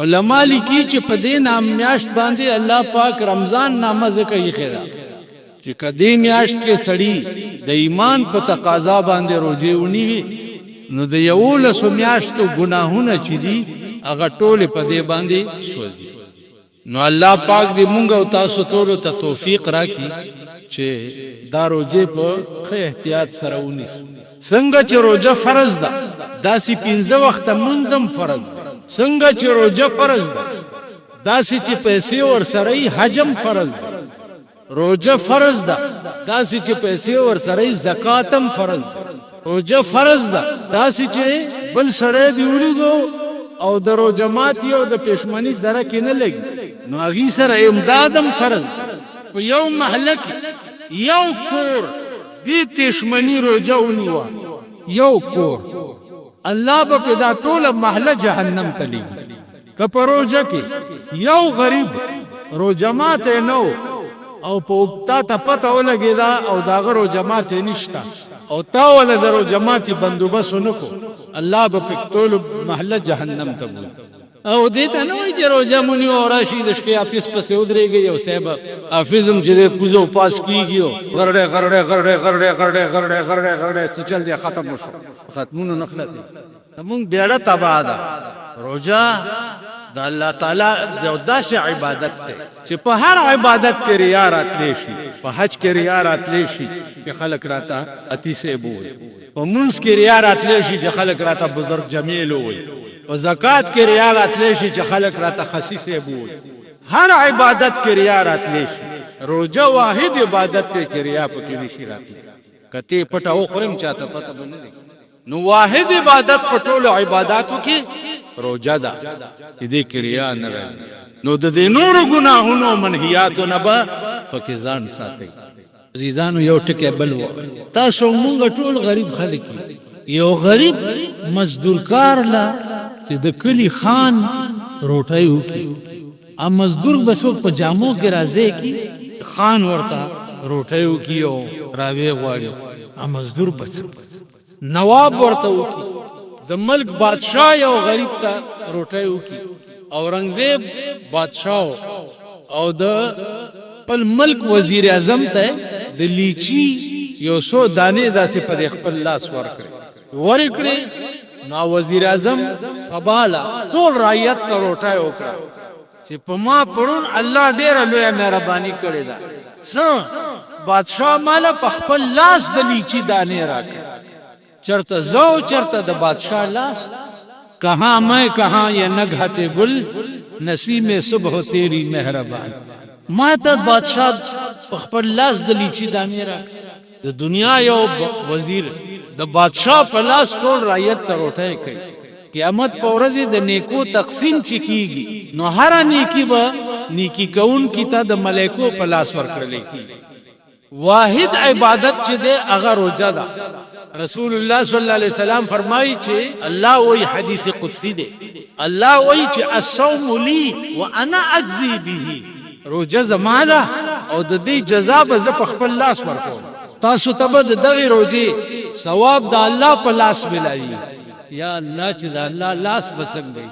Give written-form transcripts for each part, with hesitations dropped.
علماء لیکي چې په دې نام میاشت باندې الله پاک رمضان نامه ذکر یې خیرا چې کدی میاشت کې سړی د ایمان په تقاضا باندې روزه ونیوي نو د یو لسو میاشتو ګناهونه چې دي هغه ټول په دې باندې سوځي. نو الله پاک دې مونږ او تاسو ټول ته توفیق راکړي چې دا روزه په ښه احتیاط سره ونیسو. څنګه چې روزه فرض ده داسې 15 وخت منظم فرض ده. څنګه چې روزه فرض ده داسې چې پیسې ور سره حجم فرض ده. روزه فرض ده داسې چې پیسې ور سره زکاتم فرض ده. روزه فرض ده داسې چې بل سره دی وړو او درو جماعت یو د پښمنی درکې نه لګي نو هغه سره امدادم فرض په یو محله کې یو کور دې پښمنی روزه ونیوا یو کور الله به پیدا ټول محله جهنم تلی کپروزه کې یو غریب رو جماعت نو او په تا پته ولګی دا او دا غرو جماعت نشتا او تا ول درو جماعتي بندوبس نکو الله به پکټول محله جهنم ته بول او دې ته نو چې روزه مونږ او راشي د شپې افیس پسې ودرېږي او صاحب افیزم چې کوزو پاس کیږي غرړې غرړې غرړې غرړې غرړې غرړې غرړې غرړې سچل دي ختم شو ختمونه نخلت مونږ بیره تبا ده. روزه د الله تعالی د داسې عبادت ته چې په هر عبادت کې ریا راتلی شي. په حج کې ریا راتلی شي چې خلک راته اتی سه بول. په منځ کې ریا راتلی شي چې خلک راته بزرگ جمیل وي. په زکات کې ریا راتلی شي چې خلک راته خسیسه بول. هر عبادت کې ریا راتلی شي. روزه واحد عبادت ته چې ریا پکې نشي راتلی. کته پټه او خورم چاته پته باندې نو واحد عبادت په ټولو عبادتو کې روزه ده چې دې کې ریا نه راځي. نو د دې نور ګناهونو منهیاتو نه به پکې ځان ساتي. عزیزانو یو ټکی بل و تاسو مونږ ټول غریب خلک یو غریب مزدور کار لا چې د کلی خان روټي وکي ا مزدور بسو په جامو کې راځي کی خان ورته روټي وکي او راوي غواړي ا مزدور بس نواب ورته وکي د ملک بادشاہ یو غریب ته روټي وکي اورنګزیب بادشاہ او د خپل ملک وزیر اعظم ته د لیچی یو سو دانه داسې په خپل لاس ورکړي نو وزیر اعظم سبالا ټول رعیت ته روټي وکړه چې په ما پرون الله ډېر لوی مهرباني کړې ده. څو بادشاہ مال په خپل لاس د لیچی دانه راکړه چرته زو چرته د بادشاہ لاس کہاں میں کہاں یہ نگہت گل نسیم صبح تیری مہربان ما ته بادشاہ خپل لاس د لیچی دانه راکړه. د دنیا یو وزیر د بادشاہ په لاس ټول رعیت ته روټي کوي. قیامت په ورځ د نیکو تقسیم چکیږي نو هر نیکی به نیکی کون کی ته د ملائکو په لاس ورکړل کیږي. واحد عبادت چې ده هغه روزه ده. رسول الله صلی الله علیه وسلم فرمایي چې الله وی حدیث قدسی ده الله وی چې الصوم لی وانا اجزی به روزه زماله او د دې جزا به ز په خپل لاس ورکوم. تاسو ته به دغه روزي ثواب د الله په لاس ملایي. یا الله چې د الله لاس بسنګي.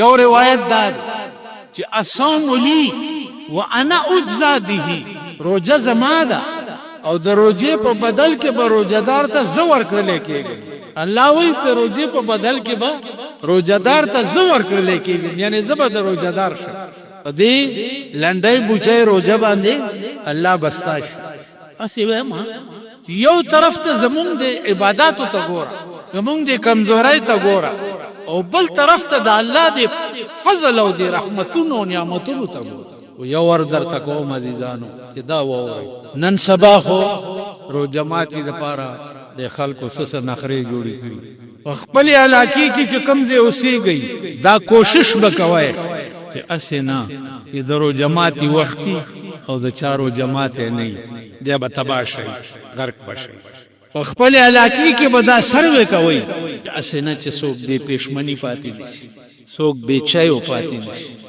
یو روایت ده چې الصوم لی وانا اجزا به روزه زماده او د روزه په بدل کې به روزدار ته زور کړل کېږي. الله وی ته روزه په بدل کې به روزدار ته زور کړل کېږي یعنی زبر د روزدار شه دې لنډای بوچي روزه باندې الله بستاش. اسی وما یو طرف ته زمونږ د عبادتو ته ګوره زمونږ د کمزورۍ ته ګوره او بل طرف ته د الله د فضل او د رحمتونو او نعمتونو ته ګوره. یو ور درته کوم عزیزانو چې دا ووري نن سبا خو رو جماعتي د پاره د خلکو سس نخري جوړي کړي خپل علاقې کې چې کمزې اوسېږي دا کوشش وکوي چې اسنه چې درو جماعتي وختي او د چارو جماعت نه دی به تباشي غرق بشي خپل علاقې کې به دا سروې کوي اسنه چې څوک دې پښمنی پاتې دي څوک بیچایو پاتې دي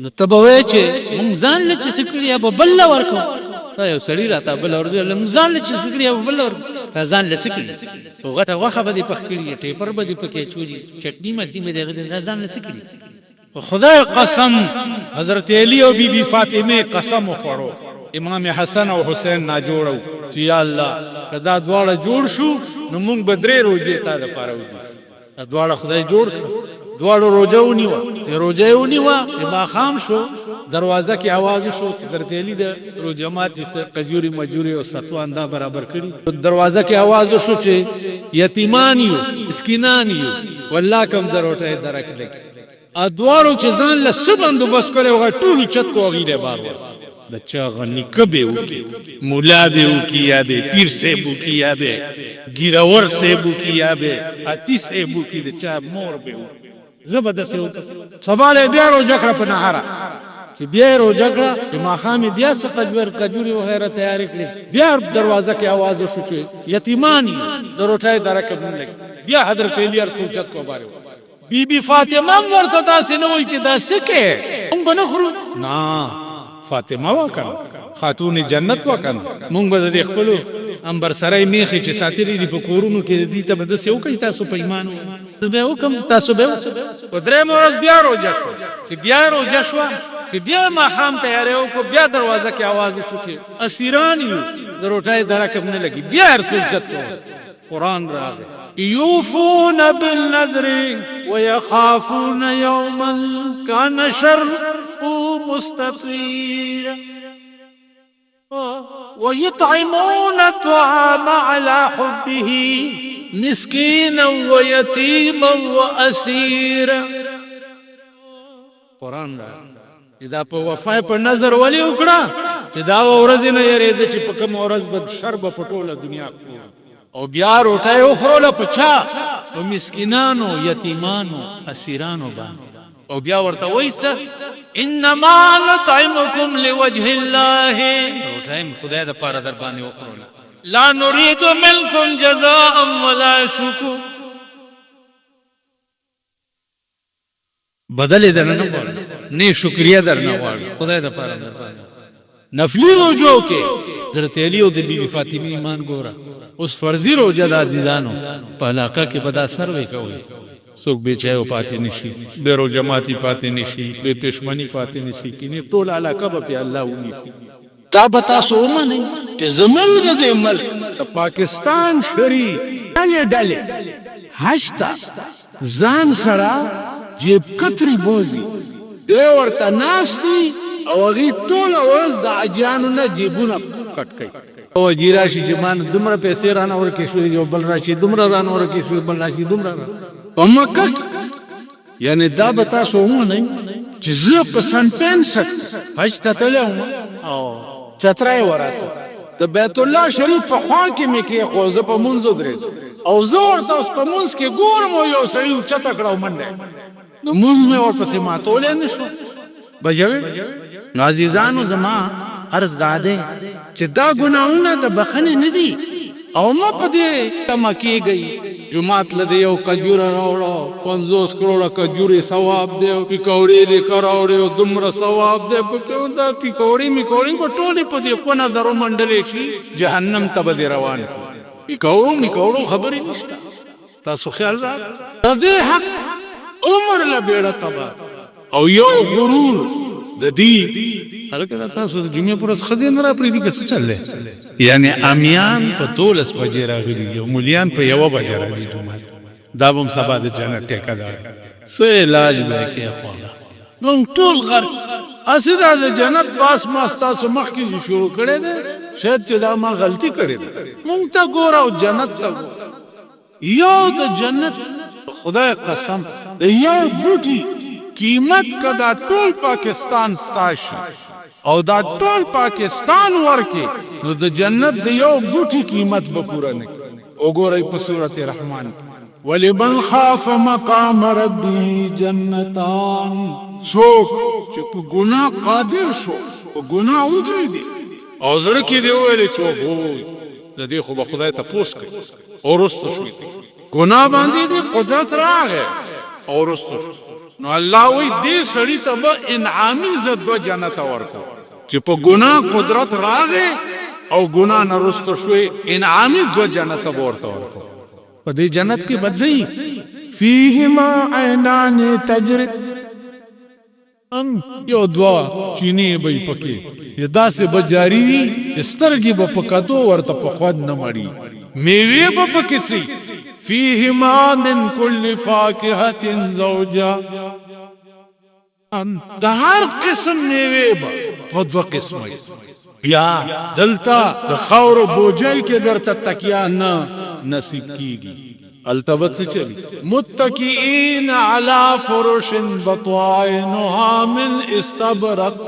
نو تبوي چې مونږ ځان لچ سکړیا به بل ورکو دا یو سړی راته بل ورته مونږ ځان لچ سکړیا به بل ورکو ځان لسکړي وګټه واخه به دې پخکړي ټیپر به دې پکې چوري چټنی مدي مې دغه ځان لسکړي خدای قسم حضرت علی او بی بی فاطمه قسم وخورو امام حسن او حسین نا جوړو چې یا الله کدا دواړه جوړ شو نو موږ بدرې روزه تا د پاره ودی دواړه خدای جوړ دواړو روزه ونیوه چې روزه ونیوه ما خام شو دروازه کې आवाज شو چې حضرت علی د روزه ماتي سره قجوري مجوري او ستوان دا برابر کړي دروازه کې आवाज شو چې یتیمان یو مسکینان یو والله کم دروټه درک لګي ادوارو چې ځان له سبندو بس کړي او ټول چت کو غیره بار د چا غنی کبه وکي مولا به وکي یا به پیر سے وکي یا به ګیراور سے وکي یا به اتی سے وکي د چا مور به زبردست سباله بیا رو جکړه په نهاره چې بیا رو جکړه ما خامي بیا څه کجوري وغیرہ تیار کړی بیا دروازه کې आवाज وشو چې یتیمانی دروټای درکب نه لګي بیا حضرت علی سوچت کو باره بی بی فاطمه ورته داسې نه وای چې دا سکه موږ نه خورو نه فاطمه وکړه خاتون جنت وکړه موږ به د خپل انبر سره میخي چې ساتري دي په کورونو کې دي ته بده سیو کوي تاسو په ایمان به وکم تاسو به او درې مورز بیا روزه شو چې بیا روزه شو چې بیا ما خام تیارو کو بیا دروازه کې आवाज وشو چې اسیران یو دروټای درکب نه لګي بیا سجدت قرآن راغی یوفون بالنذر ويخافون يوما كان شره مستطيرا ويطعمون الطعام على حبه مسكينا ويتيما واسيرا قرآن راغی دا په وفای په نظر ولي وکړه چې دا ورځ نه یریده چې په کوم ورځ بد شرب په ټوله دنیا او بیا روټه یو خورله پچا او مسکینانو یتیمانو اسیرانو باندې او بیا ورته وایي څه انما نطعمکم لوجه الله روټه خدای د پاره در باندې وخورله لا نريد منكم جزاء ولا شكر بدل درنه نه غواړي نه شکریا درنه غواړي خدای د پاره در باندې نفلی روزو کې حضرت علی او د بیبي فاطمه ایمان ګوره اوس فرضی روزه د عزیزانو په علاقه کې بدا سروي کوي څوک به چایو پاتې نشي به رو جماعتي پاتې نشي به پښمنی پاتې نشي کینه ټول علاقه به الله ونیسي دا بتا سومه نه چې زمونږ د ملک پاکستان شری ډلې هشتا ځان سره جیب کتری بوزي دی ورته ناشتي او غي ټول اوس د اجانو نه جیبونه کټ کوي او جیرا شي جمان دومره پیسې رانه ورکې شو یو بل راشي دومره رانه ورکې شو بل راشي دومره امکه یعنی دا بتا سومه نه چې زه په سن 65 حج ته تلم او چترای وراسه د بیت الله شریف په خوا کې مې کې خو زه په منځو درې او زور تاسو په منځ کې ګورم یو سړی چته کړو منډه نو منځ مې ورپسې ماتولې نشو بجوي عزیزانو زما عرض داده چې دا ګناونه د بخنه نه دي او ما په دې تمکی گئی جمعات لدی یو کجور راوړو 50 کروڑ کجوري ثواب دی او پکوړی لیکر راوړو دمر ثواب دی په دا پکوړی میکوړی په ټوله په دې کو نظر منډلې شي جهنم ته به روان میکوړو خبرې نشته تاسو خیال را دې حق عمر لا بیړه تبا او یو غرور د دې هرکله تاسو د جمعې پر ورځ خدای نه را پریدي که څه چل دی یعنی امیان په 12 بجې راغلي او مولیان په 1 بجې راځي جمعه دا هم سبا د جنت ټیکادار څه علاج به کې خو نو ټول غر اسدا د جنت پاس ما تاسو مخکې شروع کړي دي شاید چې دا ما غلطي کړې ده مونږ ته ګورو جنت ته یو د جنت خدای قسم یو بوټي قیمت کدا ټول پاکستان ستاش او دا ټول پاکستان ورکی نو د جنت د یو ګوټي قیمت به پورا نه وګورئ په سورته رحمان ولمن خاف مقام ربه جنتان څوک چې په ګناه قادر شو په ګناه ودرېدي او زړه کې دی ویلې چې وای د دې خو به خدای ته پوس کوي او رسته شوی ګناه باندې دې قدرت راغی او رسته نو الله وی دې سړی ته به انعامي زد جنت ورکو چې په ګناه قدرت راغی او ګناه نه رسته شوی انعامي دو جنت ورکو په دې جنت کې بدځي فیهما عینان تجری ان یو دوا چینی به پکې داسې بجاری وي سترګې به پکاتو ورته په خود نه مړی میوه به پکې سي فيهما من كل فاكهة زوجا د هر قسم میوه به په دوه قسمه بیا دلتا د خاور بوجای کې درته تکیا نه نصیب کیږي التبت سے چلی متکئین علی فرش بطائنها من استبرق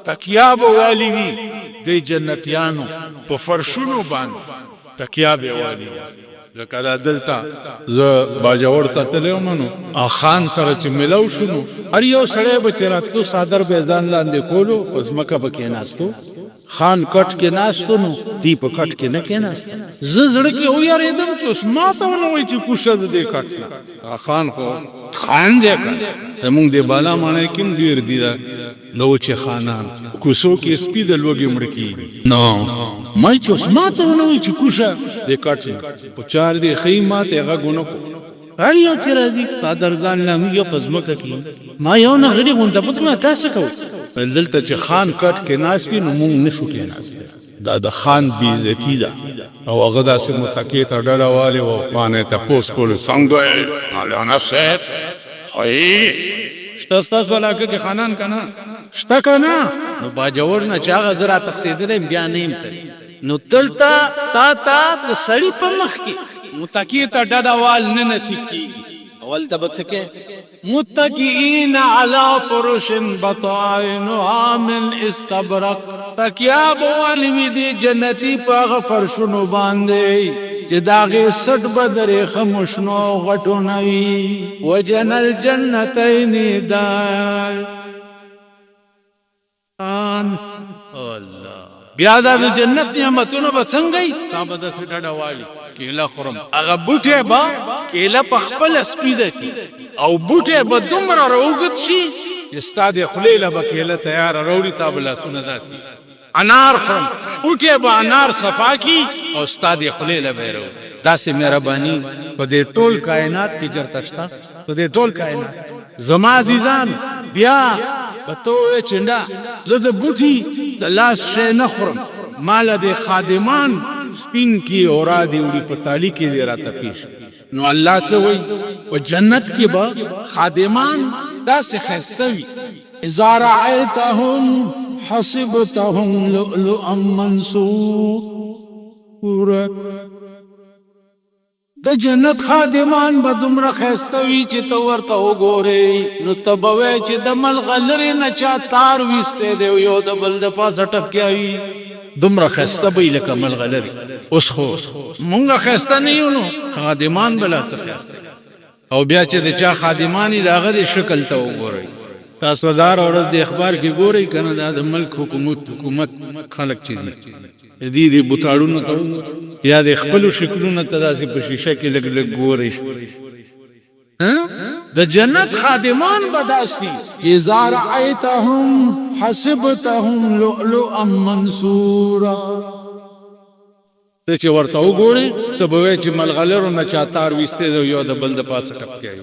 تکیاب والی وی دی جنتیانو په فرشونو باندې تکیاب والی لکه دا دلتا ز باجوړ ته تلو منو خان سره چې ملو شنو هر یو سړی به چراتو صادر به ځان لاندې کولو پس مکه به کې ناستو خان کټ کې ناستو نو دی په کټ کې نه کې ناست زړه کې او یاریدم چې ما ته نو وای چې کوشه دې کټ خان خو خان دې کړ زمونږ دې بالا معنی کوم ډیر دی دا نو چې خانان کوسو کې سپی د لوګي مړ کی نو مې چې ما ته نو وای چې کوشه دې کټ په چار دې خیمه ته غونو هر یو چې راځي صادر ځان لامي پزمکه کی ما یو نه غړي غونډه په ما تاسو کو دلته چې خان کټ کې ناشې نو مونږ نشو کې ناشې دا د خان بی عزتی ده او هغه داسې متکی ته ډډه والی و باندې تپوس کولو څنګه دی مولانا صاحب هی شته ستاسو علاقه کې خانان که نه شته که نه نو باجوړ نه چې هغه زه را تښتېدلی بیا نه یم تللی نو دلته تا د سړي په مخ کې متکی ته ډډه وال نه نصیب کېږي اول ته بڅکه متکئین علی فرش بطائنها من استبرق تکیاب والی دی جنتی پاغ فرشونو باندې چې داغه سټ بدرې خمشنو غټو نوي وجن الجنتین دار ان الله بیا دا جنت نعمتونو به څنګه تا به د سټډه والی کیلا خورم هغه بوټه با کیلا په خپل سپیده کی او بوټه به دومره روغت شي چې ستاد خلیله به کیلا تیار وروړي تا بلا سونه داسي انار خورم بوټه به انار صفا کی او ستاد خلیله به ورو داسې مهرباني په دې ټول کائنات کې چرته شته په دې ټول کائنات زما عزیزان بیا بتوې چندا زه د بوټي د لاس شې نه خورم مال د خادمان سپین کی اورا دی وړي په تالی کې دی راته پیش نو الله ته وای او جنت کې به خادمان داسې خستوي اذا رأيتهم حسبتهم لؤلؤا منثورا د جنت خادمان به دومره خستوي چې تو ورته وګوري نو تبوي چې د ملغلري نه چا تار وسته دی یو د بل د پاسه ټپکاوي دومره خسته به لکه ملغلري اوس خو مونږه خسته نه یو نو خادمان بلا څه خسته او بیا چې د چا خادمانی د هغه شکل ته وګورئ تاسو دار اورز د اخبار کې ګورئ کنه د ملک حکومت خلک چې دي دې بوتاړونو ته یا د خپل شکلونو ته داسې په شیشه کې لګ لګ ګورئ د جنت خادمان بداسي اذا رأيتهم حسبتهم لؤلؤا منثورا ته چې ورته وګوري ته به چې ملغلرو نه چاتار وسته یو د بل د پاسه ټپکای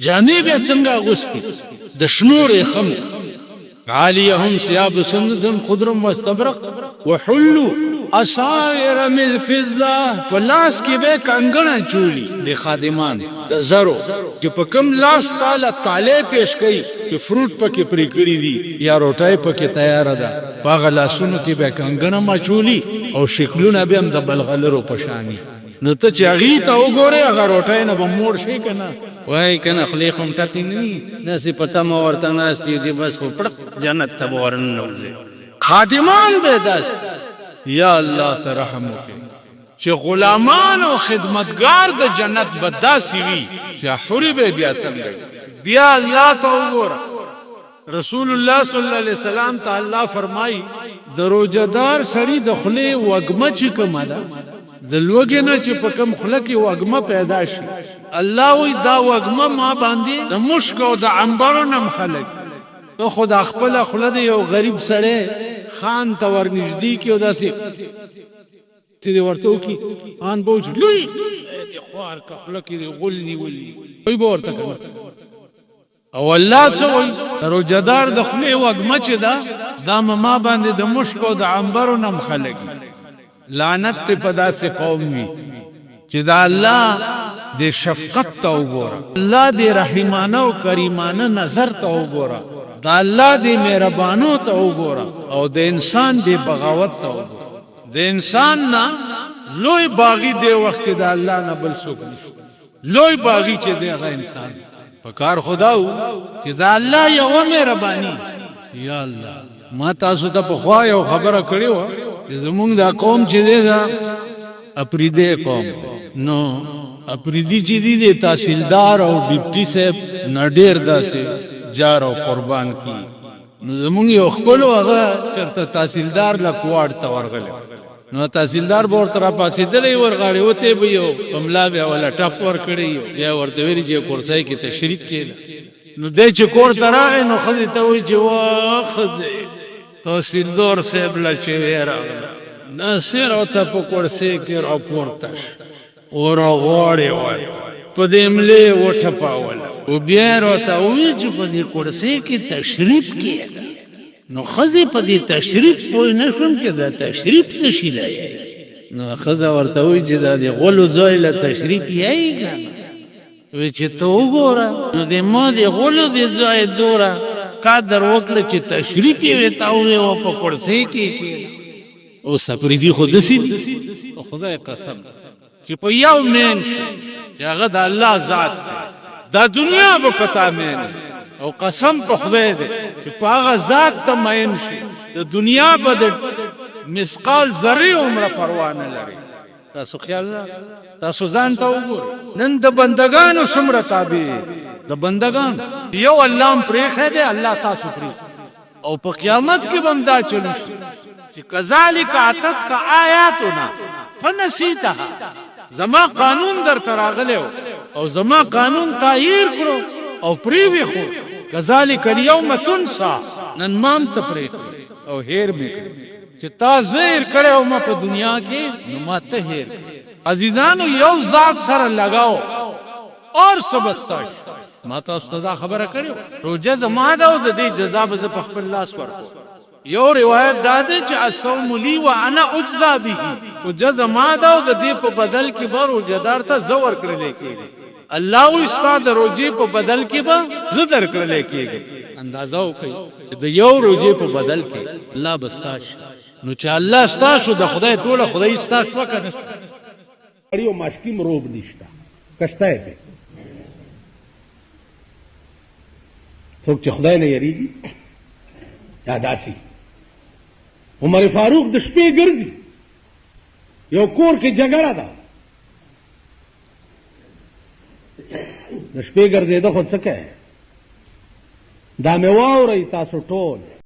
جانب څنګه غوستي د شنور خم عالیهم ثياب سندس خضر واستبرق وحلوا اسائر من فضه ولاس کې به کنګڼه چولی د خادمان د زرو چې په کوم لاس تعالی تعالی پیش کړي چې فروټ پکې پرې کړی دي یا روټای پکې تیار ده باغ لاسونو کې به کنګڼه مچولی او شکلونه به هم د بلغلرو پشانی نو ته چې هغه ته وګوره هغه روټای نه به موړ شي کنه وای کنه خلی خم ټتی نه نسی پتا مو ورته ناستی دی بس په پړ جنت ته ورنوځي خادمان به داس یا الله ته رحم وکړي چې غلامان او خدمتگار د جنت بداسي وي چې حوري به بیا څنګه بیا الله ته وګوره رسول الله صلی الله علیه وسلم ته الله فرمایي د روزدار سړي د خله وګمه چې کومه ده د لوګي نه چې په کوم خله کې وګمه پیدا شي الله وی دا وګمه ما باندې د مشک او د عنبر نم خلک ته خدا خپل خله دی یو غریب سړی خان ته ورنږدې کې او داسې چې ورته وکي ان بوج لوی د خوار کخله کې غل نیولې وي به ورته کوي او الله څه وایي روزدار د خولې وږمه چې دا ما باندې د مشک او د عنبرو نم خلګي لعنت په داسې قوم وي چې دا الله د شفقت ته وګوره الله د رحیمانه او کریمانه نظر ته وګوره دا الله د مهربانو ته وګوره او د انسان د بغاوت ته وګوره د انسان نه لوی باغی دی وخت د الله نه بل څوک نشته لوی باغی چې دی هغه انسان فکر خداو چې دا الله یو مهرباني یا الله ما تاسو ته په خوا یو خبره کړې و چې زمونږ دا قوم چې دی دا اپریدي قوم نو اپریدي چې دی د تحصیلدار او ډیپټي صاحب نډیر داسې جار او قربان کی نو زمونږ یو خپل هغه چرته تحصیلدار لا کوړ ته ورغله نو تحصیلدار به ورته را پاسې درې ورغاړي وته به یو پملا به ولا ټاپ ور کړی یا ورته ویل چې کورسای کې تشریف کړي نو دې چې کور ته راغی نو خځې ته وی چې وا خځې تحصیلدار صاحب لا چې راغله ناصر او ته په کورسای کې را پورته اور غوړې وای په دې ملې وټپاول او بیا راته وی چې په دې کورسای کې تشریف کړي نو خزی په دې تشریف پوه نشم چې دا تشریف څه شي دی نو خزه ورته وی چې دا د غلو ځای له تشریف یې وی چې ته وګوره نو د ما د غلو د ځای دوره قدر وکړه چې تشریف یې وتاوې او په کرسي کې او سپریدي خو دسی خدای قسم چې په یو مین چې هغه د الله ذات دا دنیا په پتا مین او قسم په خدای دې چې په هغه ذات ته مین شي د دنیا په د مسقال ذره عمره پروا نه لري تاسو خیال تاسو ځان ته وګورئ نن د بندگانو څومره تابع د بندگان یو الله پرې خېده الله تاسو پرې او په قیامت کې بم دا چلو چې کذالک اتت آیاتنا فنسیتها زما قانون در تراغله او زما قانون تغییر کړو او پریوی خو کذالک اليوم تنسى نن مام ته پرې او هیر می چې تا زهیر کړو ما په دنیا کې نو ما ته هیر عزیزانو یو ذات سره لگاو اور سبستاش ما تاسو ته خبره کړو روزه زما دا او د دې جزا به په خپل لاس ورکو یو روایت دا ده چې الصوم لي وانا اجزا به او جزا ما دا او د دې په بدل کې به روزدار ته زور کړل کېږي الله او استاد روزي په بدل کې به زدر کړل کېږي اندازو کوي د یو روزي په بدل کې الله بستاش نو چې الله ستاسو د خدای ټوله خدای ستاسو وکړي اړیو ماشکیم روب نشتا کشته به څوک چې خدای نه یریږي یا داسي عمر فاروق د شپې ګرځي یو کور کې جګړه ده د شپې ګرځي دا خو څه کوي دا مې واوري تاسو ټول